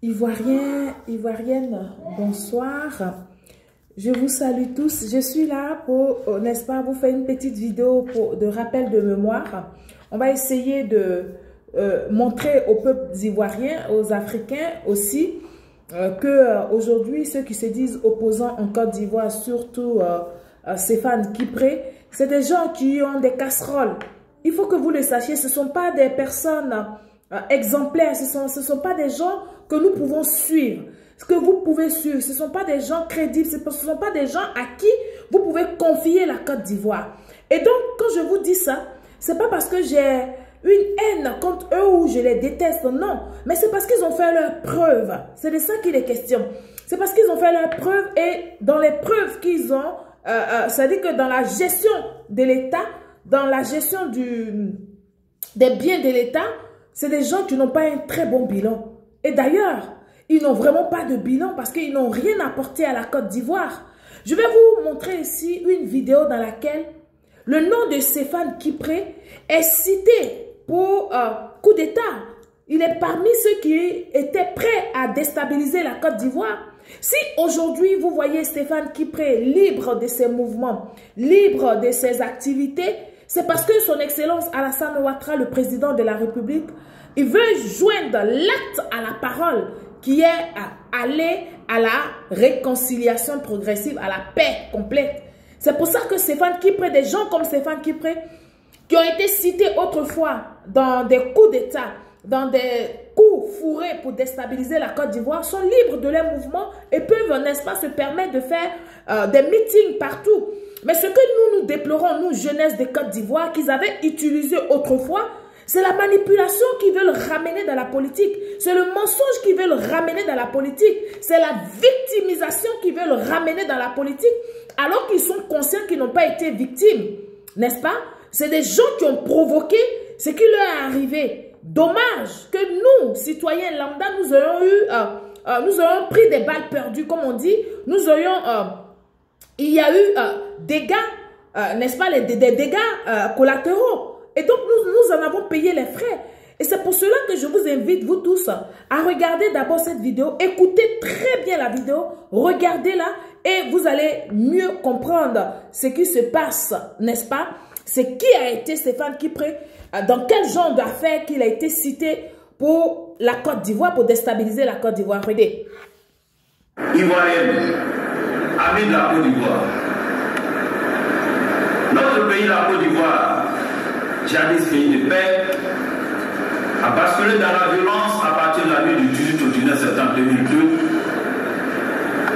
Ivoiriens, Ivoiriennes, bonsoir. Je vous salue tous. Je suis là pour, n'est-ce pas, vous faire une petite vidéo de rappel de mémoire. On va essayer de montrer aux peuples ivoiriens, aux Africains aussi, que aujourd'hui, ceux qui se disent opposants en Côte d'Ivoire, surtout Stéphane Kipré, c'est des gens qui ont des casseroles. Il faut que vous le sachiez, ce ne sont pas des personnes exemplaires, ce ne sont pas des gens que nous pouvons suivre. Ce que vous pouvez suivre, ce ne sont pas des gens crédibles, ce ne sont pas des gens à qui vous pouvez confier la Côte d'Ivoire. Et donc, quand je vous dis ça, ce n'est pas parce que j'ai une haine contre eux ou je les déteste, non. Mais c'est parce qu'ils ont fait leurs preuves. C'est de ça qu'il est question. C'est parce qu'ils ont fait leurs preuves et dans les preuves qu'ils ont, c'est-à-dire que dans la gestion de l'État, dans la gestion des biens de l'État, c'est des gens qui n'ont pas un très bon bilan. Et d'ailleurs, ils n'ont vraiment pas de bilan parce qu'ils n'ont rien apporté à la Côte d'Ivoire. Je vais vous montrer ici une vidéo dans laquelle le nom de Stéphane Kipré est cité pour coup d'État. Il est parmi ceux qui étaient prêts à déstabiliser la Côte d'Ivoire. Si aujourd'hui vous voyez Stéphane Kipré libre de ses mouvements, libre de ses activités, c'est parce que son Excellence Alassane Ouattara, le président de la République, il veut joindre l'acte à la parole qui est aller à la réconciliation progressive, à la paix complète. C'est pour ça que Stéphane Kipré, des gens comme Stéphane Kipré, qui ont été cités autrefois dans des coups d'État, dans des coups fourrés pour déstabiliser la Côte d'Ivoire, sont libres de leur mouvement et peuvent, n'est-ce pas, se permettre de faire des meetings partout. Mais ce que nous déplorons, nous, jeunesse de Côte d'Ivoire, qu'ils avaient utilisé autrefois, c'est la manipulation qu'ils veulent ramener dans la politique. C'est le mensonge qu'ils veulent ramener dans la politique. C'est la victimisation qu'ils veulent ramener dans la politique, alors qu'ils sont conscients qu'ils n'ont pas été victimes. N'est-ce pas? C'est des gens qui ont provoqué ce qui leur est arrivé. Dommage que nous, citoyens lambda, nous aurions pris des balles perdues, comme on dit. Nous aurions... il y a eu des dégâts, n'est-ce pas, des dégâts collatéraux. Et donc, nous en avons payé les frais. Et c'est pour cela que je vous invite, vous tous, à regarder d'abord cette vidéo. Écoutez très bien la vidéo, regardez-la et vous allez mieux comprendre ce qui se passe, n'est-ce pas? C'est qui a été Stéphane Kipré, dans quel genre d'affaires qu'il a été cité pour la Côte d'Ivoire, pour déstabiliser la Côte d'Ivoire. Regardez. Ivoirienne, amis de la Côte d'Ivoire. Notre pays, la Côte d'Ivoire, jadis pays de paix, a basculé dans la violence à partir de la nuit du 18 au 19 septembre 2002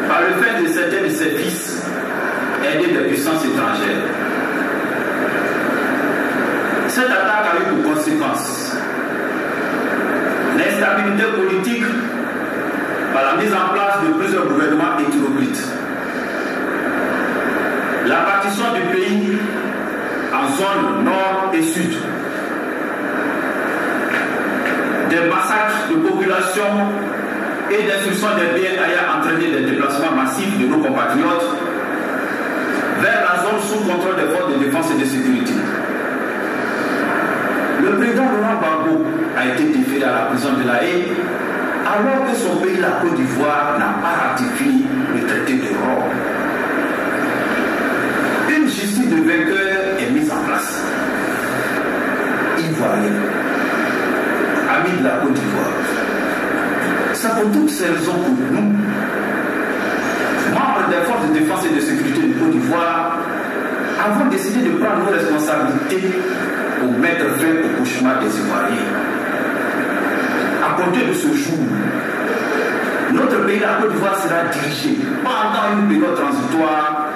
par le fait de certains de ses fils aidés des puissances étrangères. Cette attaque a eu pour conséquence l'instabilité politique par la mise en place de plusieurs gouvernements hétéroclites, la partition du pays en zones nord et sud, des massacres de population et destruction des biens ayant entraîné des déplacements massifs de nos compatriotes vers la zone sous contrôle des forces de défense et de sécurité. Le président Laurent Gbagbo a été déféré à la prison de La Haye alors que son pays, la Côte d'Ivoire, n'a pas ratifié le traité de Rome. Une justice de vainqueur est mise en place. Ivoiriens, amis de la Côte d'Ivoire, c'est pour toutes ces raisons que nous, membres des forces de défense et de sécurité de Côte d'Ivoire, avons décidé de prendre nos responsabilités pour mettre fin au cauchemar des Ivoiriens. À compter de ce jour, notre pays, la Côte d'Ivoire, sera dirigé pendant une période transitoire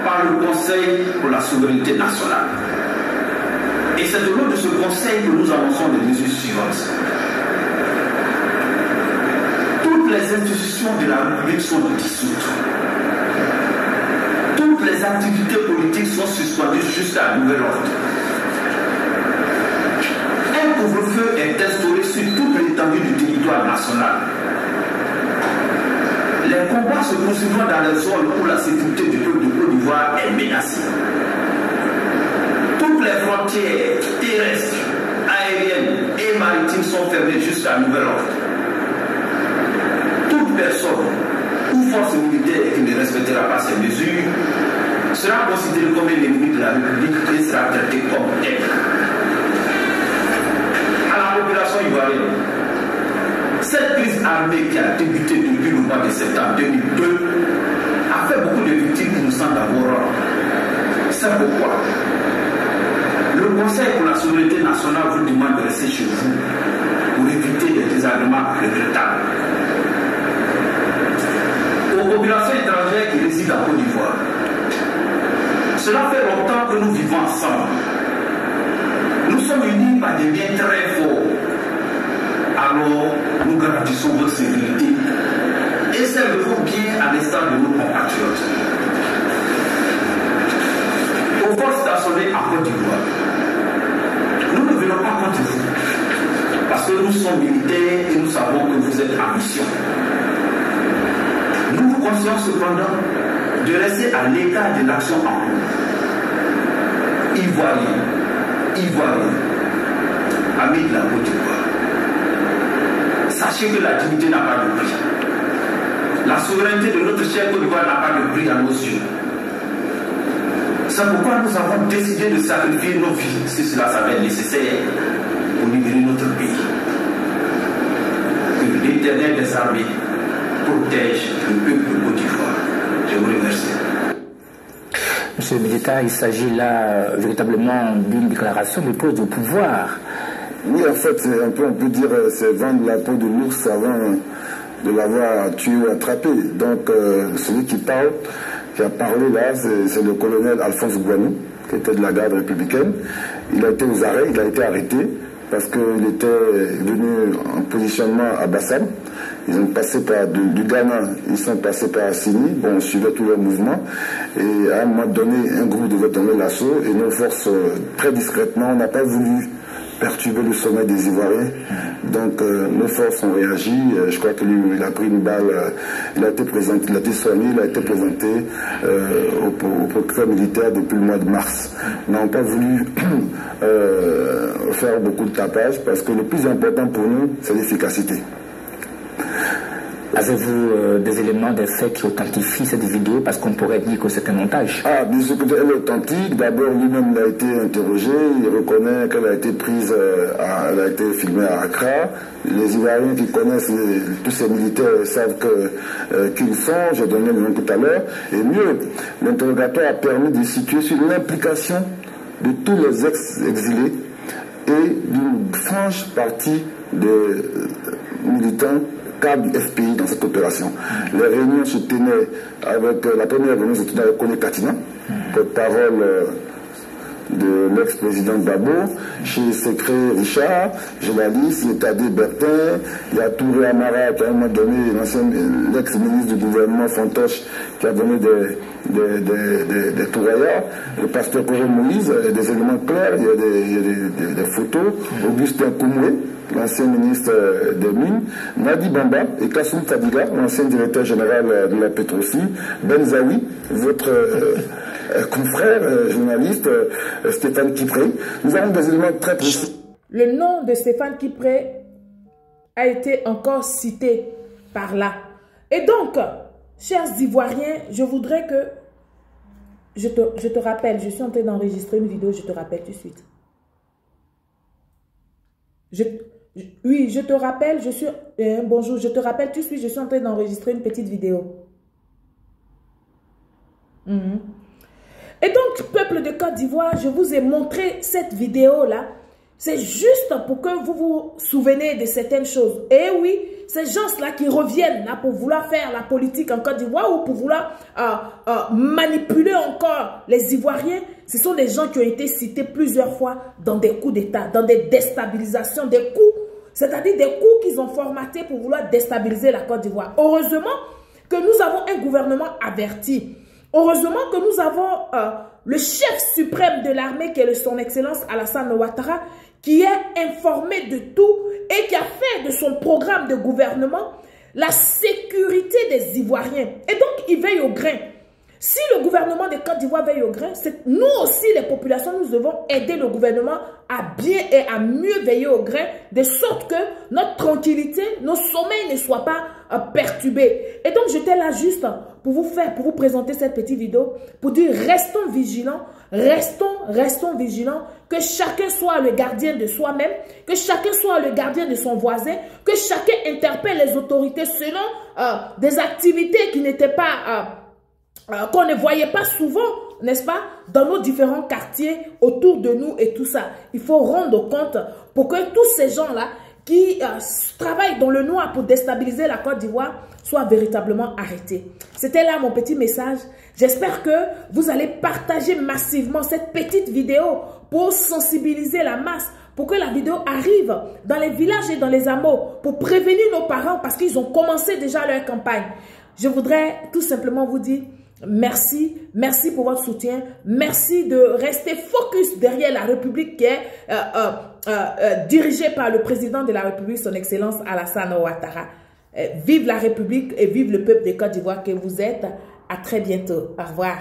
par le Conseil pour la souveraineté nationale. Et c'est au nom de ce Conseil que nous annonçons les mesures suivantes. Toutes les institutions de la République sont dissoutes. Toutes les activités politiques sont suspendues jusqu'à nouvel ordre. Un couvre-feu est instauré sur toute l'étendue du territoire national. Les combats se poursuivront dans les zones où la sécurité du peuple de Côte d'Ivoire est menacée. Toutes les frontières terrestres, aériennes et maritimes sont fermées jusqu'à nouvel ordre. respectera pas ces mesures sera considéré comme un ennemi de la République et sera traité comme tel. À la population ivoirienne, cette crise armée qui a débuté depuis le mois de septembre 2002 a fait beaucoup de victimes qui nous semblent avoir. C'est pourquoi le Conseil pour la souveraineté nationale vous demande de rester chez vous pour éviter des désagréments regrettables. Aux populations étrangères qui résident en Côte d'Ivoire, cela fait longtemps que nous vivons ensemble. Nous sommes unis par des liens très forts. Alors, nous garantissons votre sécurité et servez-vous bien à l'instar de nos compatriotes. Aux forces stationnées en Côte d'Ivoire, nous ne venons pas contre vous, parce que nous sommes militaires et nous savons que vous êtes en mission. Nous vous conseillons cependant de rester à l'écart de l'action en cours. Ivoiriens, amis de la Côte d'Ivoire, sachez que la dignité n'a pas de prix. La souveraineté de notre chère Côte d'Ivoire n'a pas de prix à nos yeux. C'est pourquoi nous avons décidé de sacrifier nos vies, si cela s'avère nécessaire, pour libérer notre pays. Que l'Éternel des armées protège le peuple de Côte d'Ivoire. Je vous remercie. Monsieur le militaire, il s'agit là véritablement d'une déclaration de prise de pouvoir. Oui, en fait, on peut dire c'est vendre la peau de l'ours avant de l'avoir tué ou attrapé. Donc, celui qui a parlé là, c'est le colonel Alphonse Gouanou, qui était de la garde républicaine. Il a été aux arrêts, il a été arrêté parce qu'il était venu en positionnement à Bassam. Ils ont passé par du Ghana, ils sont passés par Assini, bon, on suivait tous leurs mouvements, et à un moment donné, un groupe devait donner l'assaut, et nos forces, très discrètement, on n'a pas voulu perturber le sommet des Ivoiriens, donc nos forces ont réagi, je crois qu'il a pris une balle, il a été présenté, il a été soigné, il a été présenté au procureur militaire depuis le mois de mars. Nous n'avons pas voulu faire beaucoup de tapage, parce que le plus important pour nous, c'est l'efficacité. Avez-vous des éléments, des faits qui authentifient cette vidéo? Parce qu'on pourrait dire que c'est un montage. Ah, bien sûr qu'elle est authentique. D'abord, lui-même a été interrogé. Il reconnaît qu'elle a été prise, elle a été filmée à Accra. Les Ivoiriens qui connaissent tous ces militaires savent qui ils sont. J'ai donné le nom tout à l'heure. Et mieux, l'interrogatoire a permis de situer sur l'implication de tous les ex-exilés et d'une franche partie des militants du FPI dans cette opération. Les réunions se tenaient avec, la première réunion se tenait avec Kone Katina, porte-parole de l'ex-président Gbagbo, chez Secret Richard, journaliste, il y a Tadé Bertin, il y a Touré Amara qui a à un moment donné, l'ex-ministre du gouvernement Fantoche qui a donné des touraillards, le pasteur Coré Moïse, des éléments clairs, il y a des photos, Augustin Koumoué, l'ancien ministre des Mines, Nadi Bamba et Kassoum Fadiga, l'ancien directeur général de la Petrosi, Benzaoui, votre confrère journaliste Stéphane Kipré. Nous avons des éléments très précis. Le nom de Stéphane Kipré a été encore cité par là. Et donc, chers Ivoiriens, je voudrais que je te rappelle, je suis en train d'enregistrer une vidéo, je te rappelle tout de suite. Oui, je te rappelle, bonjour, je te rappelle tout de suite, je suis en train d'enregistrer une petite vidéo. Et donc, peuple de Côte d'Ivoire, je vous ai montré cette vidéo-là. C'est juste pour que vous vous souveniez de certaines choses. Et oui, ces gens-là qui reviennent là pour vouloir faire la politique en Côte d'Ivoire ou pour vouloir manipuler encore les Ivoiriens, ce sont des gens qui ont été cités plusieurs fois dans des coups d'État, dans des déstabilisations, des coups, c'est-à-dire des coups qu'ils ont formatés pour vouloir déstabiliser la Côte d'Ivoire. Heureusement que nous avons un gouvernement averti. Heureusement que nous avons le chef suprême de l'armée qui est son excellence Alassane Ouattara qui est informé de tout et qui a fait de son programme de gouvernement la sécurité des Ivoiriens. Et donc, il veille au grain. Si le gouvernement de Côte d'Ivoire veille au grain, c'est nous aussi, les populations, nous devons aider le gouvernement à bien et à mieux veiller au grain, de sorte que notre tranquillité, nos sommeils ne soient pas perturbés. Et donc, j'étais là juste pour vous présenter cette petite vidéo, pour dire restons vigilants, restons vigilants, que chacun soit le gardien de soi-même, que chacun soit le gardien de son voisin, que chacun interpelle les autorités selon des activités qui n'étaient pas, qu'on ne voyait pas souvent, n'est-ce pas, dans nos différents quartiers autour de nous et tout ça. Il faut rendre compte pour que tous ces gens-là qui travaillent dans le noir pour déstabiliser la Côte d'Ivoire soient véritablement arrêtés. C'était là mon petit message. J'espère que vous allez partager massivement cette petite vidéo pour sensibiliser la masse, pour que la vidéo arrive dans les villages et dans les hameaux, pour prévenir nos parents parce qu'ils ont commencé déjà leur campagne. Je voudrais tout simplement vous dire merci, merci pour votre soutien, merci de rester focus derrière la République qui est dirigée par le président de la République, son Excellence Alassane Ouattara. Vive la République et vive le peuple de Côte d'Ivoire que vous êtes. À très bientôt. Au revoir.